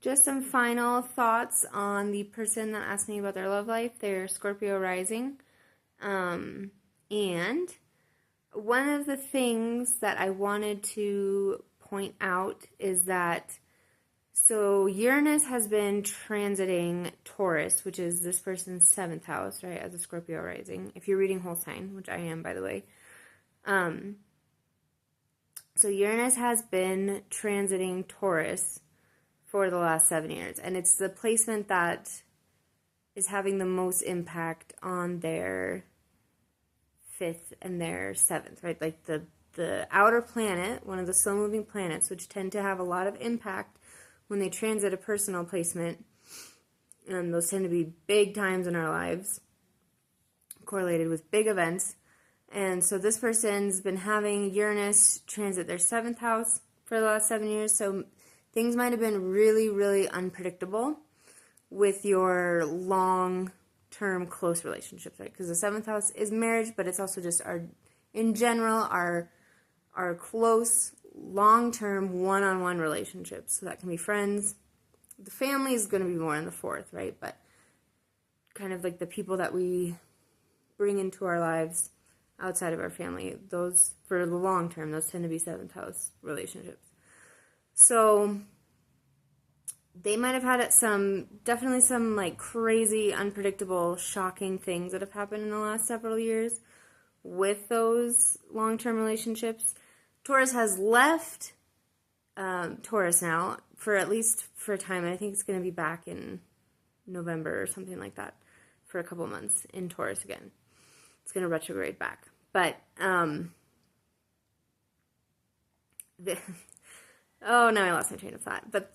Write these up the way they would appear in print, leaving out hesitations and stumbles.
just some final thoughts on the person that asked me about their love life. They're Scorpio rising. And one of the things that I wanted to point out is that, so Uranus has been transiting Taurus, which is this person's 7th house, right, as a Scorpio rising. If you're reading whole sign, which I am, by the way. So Uranus has been transiting Taurus for the last 7 years. And it's the placement that is having the most impact on their 5th and their 7th, right? Like the outer planet, one of the slow-moving planets, which tend to have a lot of impact when they transit a personal placement. And those tend to be big times in our lives, correlated with big events. And so this person's been having Uranus transit their 7th house for the last 7 years. So things might have been really, really unpredictable with your long-term close relationships, right? Because the 7th house is marriage, but it's also just in general, our close, long-term, one-on-one relationships. So that can be friends. The family is going to be more in the 4th, right? But kind of like the people that we bring into our lives outside of our family, those, for the long term, those tend to be 7th house relationships. So they might have had definitely some like crazy, unpredictable, shocking things that have happened in the last several years with those long-term relationships. Taurus has left Taurus now, for at least for a time. I think it's going to be back in November or something like that for a couple months in Taurus again. It's going to retrograde back. But, oh, now I lost my train of thought. But,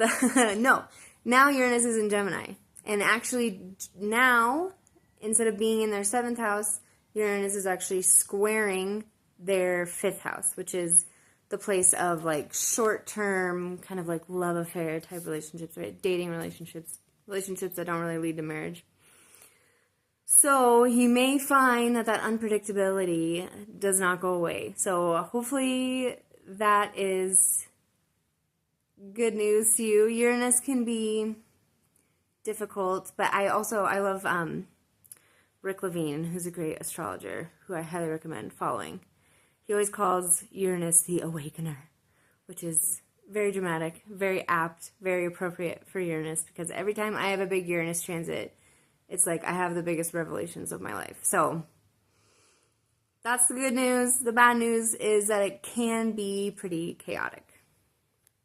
no, now Uranus is in Gemini. And actually now, instead of being in their 7th house, Uranus is actually squaring their 5th house, which is the place of, like, short-term, kind of like love affair type relationships, right? Dating relationships that don't really lead to marriage. So you may find that unpredictability does not go away. So hopefully that is good news to you. Uranus can be difficult, but I love Rick Levine, who's a great astrologer, who I highly recommend following. He always calls Uranus the awakener, which is very dramatic, very apt, very appropriate for Uranus, because every time I have a big Uranus transit, it's like I have the biggest revelations of my life. So that's the good news. The bad news is that it can be pretty chaotic.